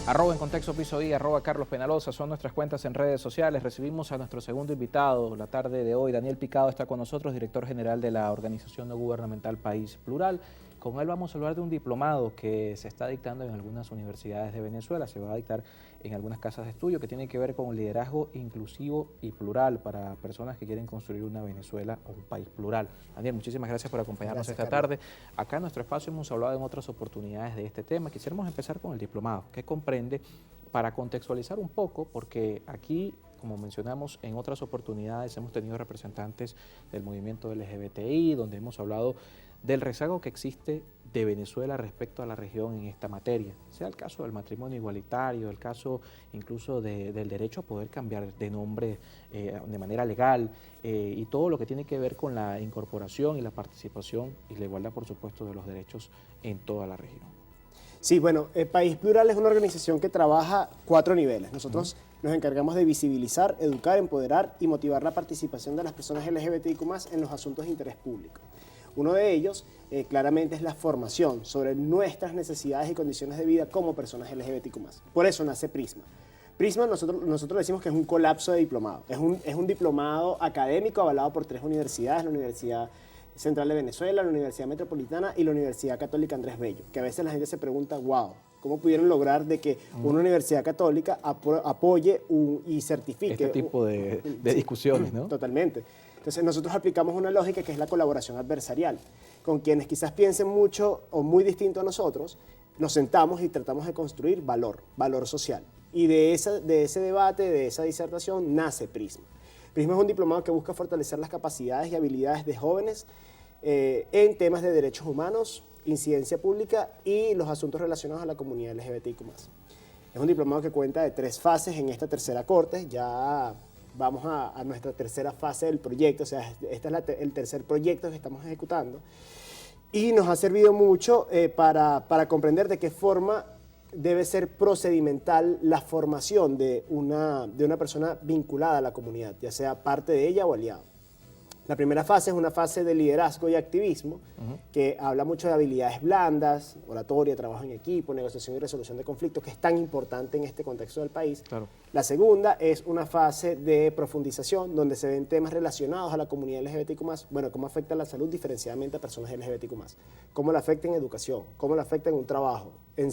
Arroba en Contexto Piso I, arroba Carlos Penaloza, son nuestras cuentas en redes sociales. Recibimos a nuestro segundo invitado la tarde de hoy. Daniel Picado está con nosotros, director general de la organización no gubernamental País Plural. Con él vamos a hablar de un diplomado que se está dictando en algunas universidades de Venezuela, se va a dictar en algunas casas de estudio, que tiene que ver con liderazgo inclusivo y plural para personas que quieren construir una Venezuela o un país plural. Daniel, muchísimas gracias por acompañarnos esta tarde. Acá en nuestro espacio hemos hablado en otras oportunidades de este tema. Quisiéramos empezar con el diplomado, que comprende, para contextualizar un poco, porque aquí, como mencionamos en otras oportunidades, hemos tenido representantes del movimiento LGBTI, donde hemos hablado del rezago que existe de Venezuela respecto a la región en esta materia, sea el caso del matrimonio igualitario, el caso incluso del derecho a poder cambiar de nombre de manera legal y todo lo que tiene que ver con la incorporación y la participación y la igualdad, por supuesto, de los derechos en toda la región. Sí, bueno, País Plural es una organización que trabaja 4 niveles. Nosotros nos encargamos de visibilizar, educar, empoderar y motivar la participación de las personas LGBTIQ+ en los asuntos de interés público. Uno de ellos, claramente, es la formación sobre nuestras necesidades y condiciones de vida como personas LGBTIQ+. Por eso nace Prisma. Prisma nosotros decimos que es un colapso de diplomado. Es un diplomado académico avalado por 3 universidades, la Universidad Central de Venezuela, la Universidad Metropolitana y la Universidad Católica Andrés Bello, que a veces la gente se pregunta, wow, ¿cómo pudieron lograr de que una universidad católica apoye y certifique este tipo de discusiones, ¿no? Totalmente. Entonces nosotros aplicamos una lógica que es la colaboración adversarial. Con quienes quizás piensen mucho o muy distinto a nosotros, nos sentamos y tratamos de construir valor social. Y de ese debate, de esa disertación, nace Prisma. Prisma es un diplomado que busca fortalecer las capacidades y habilidades de jóvenes en temas de derechos humanos, incidencia pública y los asuntos relacionados a la comunidad LGBTIQ+. Es un diplomado que cuenta de 3 fases en esta tercera corte. Ya vamos a nuestra tercera fase del proyecto, o sea, este es el tercer proyecto que estamos ejecutando. Y nos ha servido mucho para comprender de qué forma debe ser procedimental la formación de una persona vinculada a la comunidad, ya sea parte de ella o aliado. La primera fase es una fase de liderazgo y activismo, que habla mucho de habilidades blandas, oratoria, trabajo en equipo, negociación y resolución de conflictos, que es tan importante en este contexto del país. Claro. La segunda es una fase de profundización, donde se ven temas relacionados a la comunidad LGBTIQ+, bueno, cómo afecta la salud diferenciadamente a personas LGBTIQ+, cómo la afecta en educación, cómo la afecta en un trabajo, en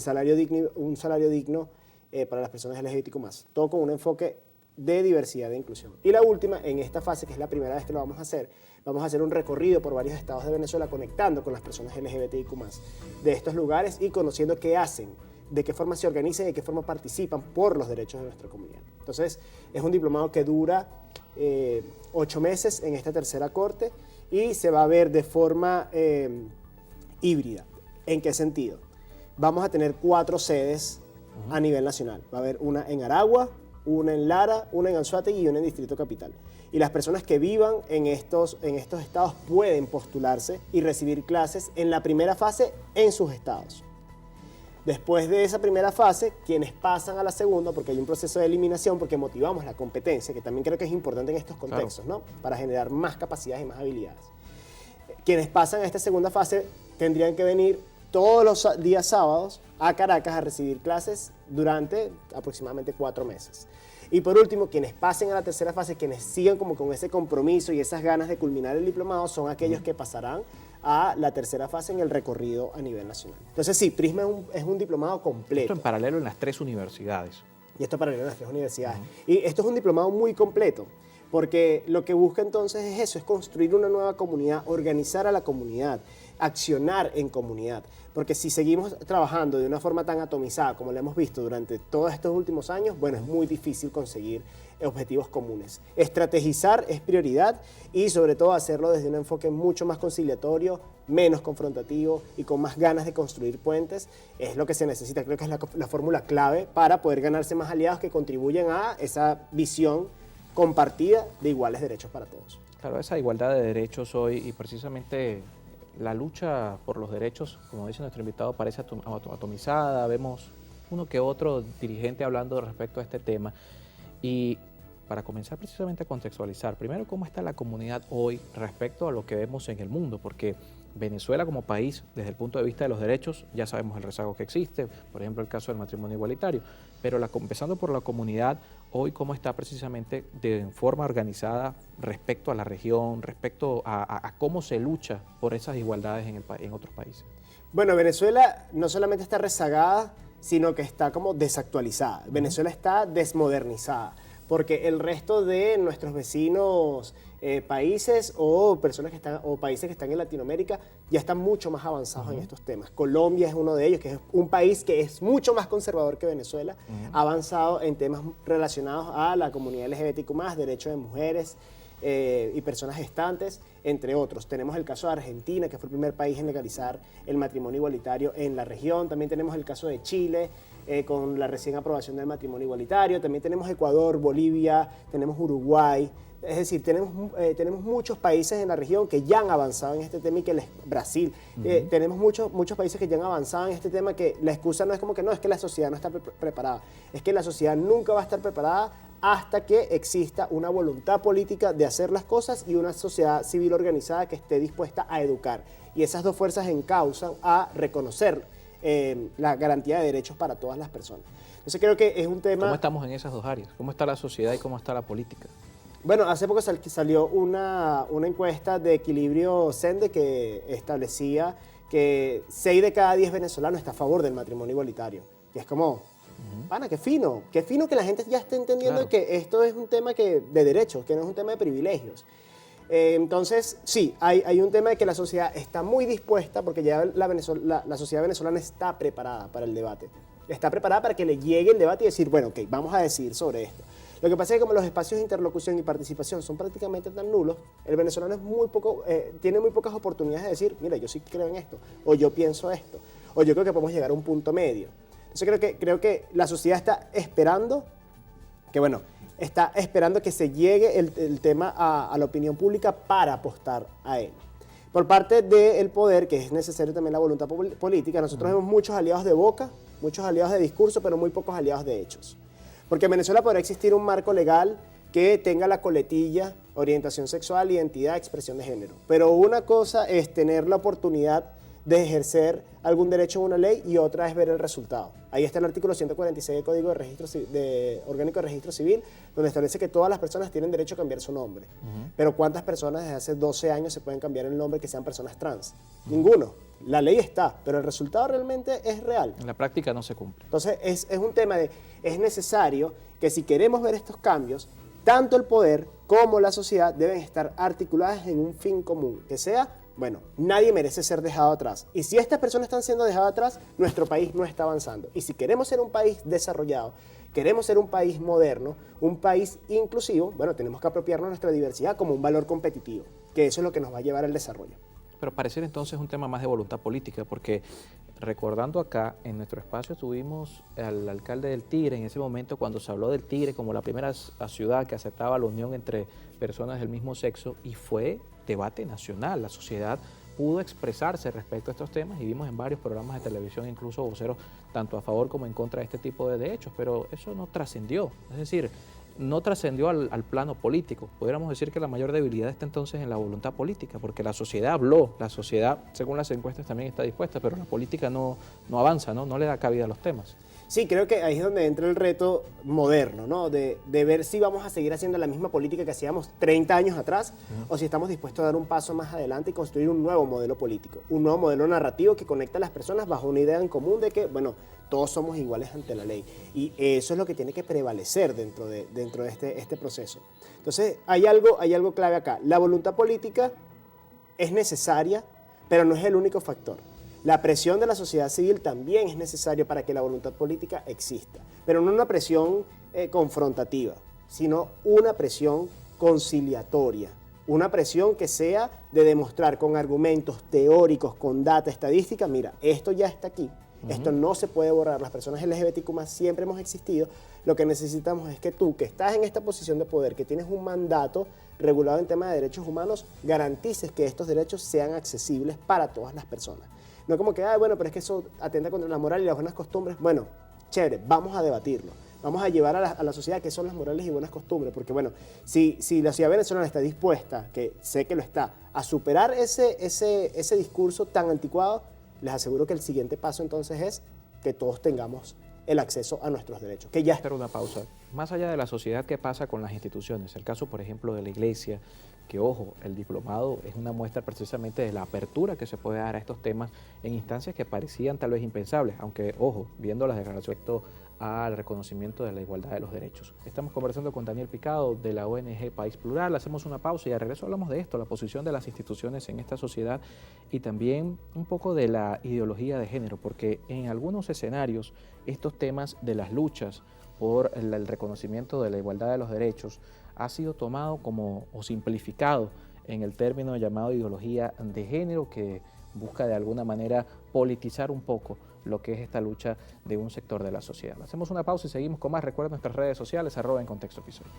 un salario digno para las personas LGBTIQ+, todo con un enfoque de diversidad e inclusión. Y la última, en esta fase, que es la primera vez que lo vamos a hacer un recorrido por varios estados de Venezuela conectando con las personas LGBTIQ+ de estos lugares y conociendo qué hacen, de qué forma se organizan y de qué forma participan por los derechos de nuestra comunidad. Entonces, es un diplomado que dura 8 meses en esta tercera corte y se va a ver de forma híbrida. ¿En qué sentido? Vamos a tener 4 sedes a nivel nacional. Va a haber una en Aragua, una en Lara, una en Anzoátegui y una en Distrito Capital. Y las personas que vivan en estos estados pueden postularse y recibir clases en la primera fase en sus estados. Después de esa primera fase, quienes pasan a la segunda, porque hay un proceso de eliminación, porque motivamos la competencia, que también creo que es importante en estos contextos, claro, ¿no? Para generar más capacidades y más habilidades. Quienes pasan a esta segunda fase tendrían que venir todos los días sábados a Caracas a recibir clases durante aproximadamente 4 meses. Y por último, quienes pasen a la tercera fase, quienes sigan como con ese compromiso y esas ganas de culminar el diplomado, son aquellos que pasarán a la tercera fase en el recorrido a nivel nacional. Entonces sí, Prisma es un diplomado completo. Esto en paralelo en las 3 universidades. Y esto en paralelo en las 3 universidades. Y esto es un diplomado muy completo, porque lo que busca entonces es eso, es construir una nueva comunidad, organizar a la comunidad, accionar en comunidad. Porque si seguimos trabajando de una forma tan atomizada como lo hemos visto durante todos estos últimos años, bueno, es muy difícil conseguir objetivos comunes. Estrategizar es prioridad y sobre todo hacerlo desde un enfoque mucho más conciliatorio, menos confrontativo y con más ganas de construir puentes es lo que se necesita. Creo que es la fórmula clave para poder ganarse más aliados que contribuyan a esa visión compartida de iguales derechos para todos. Claro, esa igualdad de derechos hoy y precisamente la lucha por los derechos, como dice nuestro invitado, parece atomizada. Vemos uno que otro dirigente hablando respecto a este tema. Y para comenzar precisamente a contextualizar, primero, cómo está la comunidad hoy respecto a lo que vemos en el mundo, porque Venezuela como país, desde el punto de vista de los derechos, ya sabemos el rezago que existe, por ejemplo el caso del matrimonio igualitario, pero empezando por la comunidad, hoy cómo está precisamente de forma organizada respecto a la región, respecto a cómo se lucha por esas igualdades en otros países. Bueno, Venezuela no solamente está rezagada, sino que está como desactualizada. Venezuela está desmodernizada, porque el resto de nuestros vecinos países o personas que están o países que están en Latinoamérica ya están mucho más avanzados en estos temas. Colombia es uno de ellos, que es un país que es mucho más conservador que Venezuela, ha avanzado en temas relacionados a la comunidad LGBTQ+, derechos de mujeres y personas gestantes, entre otros. Tenemos el caso de Argentina, que fue el primer país en legalizar el matrimonio igualitario en la región. También tenemos el caso de Chile, con la recién aprobación del matrimonio igualitario. También tenemos Ecuador, Bolivia, tenemos Uruguay. Es decir, tenemos muchos países en la región que ya han avanzado en este tema, y que Brasil, tenemos muchos países que ya han avanzado en este tema, que la excusa no es como que no, es que la sociedad no está preparada. Es que la sociedad nunca va a estar preparada hasta que exista una voluntad política de hacer las cosas y una sociedad civil organizada que esté dispuesta a educar. Y esas dos fuerzas encauzan a reconocer la garantía de derechos para todas las personas. Entonces creo que es un tema... ¿Cómo estamos en esas dos áreas? ¿Cómo está la sociedad y cómo está la política? Bueno, hace poco salió una encuesta de Equilibrio Sende que establecía que 6 de cada 10 venezolanos está a favor del matrimonio igualitario. Que es como, pana, qué fino que la gente ya esté entendiendo, claro, que esto es un tema de derechos, que no es un tema de privilegios. Entonces, sí, hay un tema de que la sociedad está muy dispuesta, porque ya la sociedad venezolana está preparada para el debate. Está preparada para que le llegue el debate y decir, bueno, ok, vamos a decidir sobre esto. Lo que pasa es que como los espacios de interlocución y participación son prácticamente tan nulos, el venezolano tiene muy pocas oportunidades de decir, mira, yo sí creo en esto, o yo pienso esto, o yo creo que podemos llegar a un punto medio. Entonces creo que la sociedad está esperando que se llegue el tema a la opinión pública para apostar a él. Por parte del poder, que es necesario también la voluntad política, nosotros vemos muchos aliados de boca, muchos aliados de discurso, pero muy pocos aliados de hechos. Porque en Venezuela podrá existir un marco legal que tenga la coletilla orientación sexual, identidad, expresión de género. Pero una cosa es tener la oportunidad de ejercer algún derecho en una ley y otra es ver el resultado. Ahí está el artículo 146 del Código Orgánico de Registro Civil, donde establece que todas las personas tienen derecho a cambiar su nombre. Pero ¿cuántas personas desde hace 12 años se pueden cambiar el nombre que sean personas trans? Ninguno. La ley está, pero el resultado realmente es real. En la práctica no se cumple. Entonces es un tema es necesario que si queremos ver estos cambios, tanto el poder como la sociedad deben estar articuladas en un fin común, que sea, bueno, nadie merece ser dejado atrás. Y si estas personas están siendo dejadas atrás, nuestro país no está avanzando. Y si queremos ser un país desarrollado, queremos ser un país moderno, un país inclusivo, bueno, tenemos que apropiarnos nuestra diversidad como un valor competitivo, que eso es lo que nos va a llevar al desarrollo. Pero pareciera entonces un tema más de voluntad política, porque recordando acá, en nuestro espacio tuvimos al alcalde del Tigre, en ese momento cuando se habló del Tigre como la primera ciudad que aceptaba la unión entre personas del mismo sexo, y fue debate nacional. La sociedad pudo expresarse respecto a estos temas y vimos en varios programas de televisión, incluso voceros tanto a favor como en contra de este tipo de derechos, pero eso no trascendió, es decir, no trascendió al plano político. Podríamos decir que la mayor debilidad está entonces en la voluntad política, porque la sociedad habló, la sociedad, según las encuestas, también está dispuesta, pero la política no avanza, no le da cabida a los temas. Sí, creo que ahí es donde entra el reto moderno, ¿no? De ver si vamos a seguir haciendo la misma política que hacíamos 30 años atrás, o si estamos dispuestos a dar un paso más adelante y construir un nuevo modelo político, un nuevo modelo narrativo que conecta a las personas bajo una idea en común de que, bueno, todos somos iguales ante la ley. Y eso es lo que tiene que prevalecer dentro de este proceso. Entonces, hay algo clave acá. La voluntad política es necesaria, pero no es el único factor. La presión de la sociedad civil también es necesaria para que la voluntad política exista, pero no una presión confrontativa, sino una presión conciliatoria, una presión que sea de demostrar con argumentos teóricos, con data estadística, mira, esto ya está aquí, esto no se puede borrar, las personas LGBTQ+ siempre hemos existido, lo que necesitamos es que tú, que estás en esta posición de poder, que tienes un mandato regulado en temas de derechos humanos, garantices que estos derechos sean accesibles para todas las personas. No como que, bueno, pero es que eso atenta contra la moral y las buenas costumbres. Bueno, chévere, vamos a debatirlo. vamos a llevar a la sociedad qué son las morales y buenas costumbres, porque bueno, si la sociedad venezolana está dispuesta, que sé que lo está, a superar ese discurso tan anticuado, les aseguro que el siguiente paso entonces es que todos tengamos el acceso a nuestros derechos. Que ya hacer una pausa. Más allá de la sociedad, ¿qué pasa con las instituciones? El caso, por ejemplo, de la iglesia, que ojo, el diplomado es una muestra precisamente de la apertura que se puede dar a estos temas en instancias que parecían tal vez impensables, aunque ojo, viendo las declaraciones al reconocimiento de la igualdad de los derechos. Estamos conversando con Daniel Picado de la ONG País Plural. Hacemos una pausa y al regreso hablamos de esto, la posición de las instituciones en esta sociedad y también un poco de la ideología de género, porque en algunos escenarios estos temas de las luchas por el reconocimiento de la igualdad de los derechos ha sido tomado como o simplificado en el término llamado ideología de género, que busca de alguna manera politizar un poco lo que es esta lucha de un sector de la sociedad. Hacemos una pausa y seguimos con más. Recuerden nuestras redes sociales, @EnContextoEpisodio.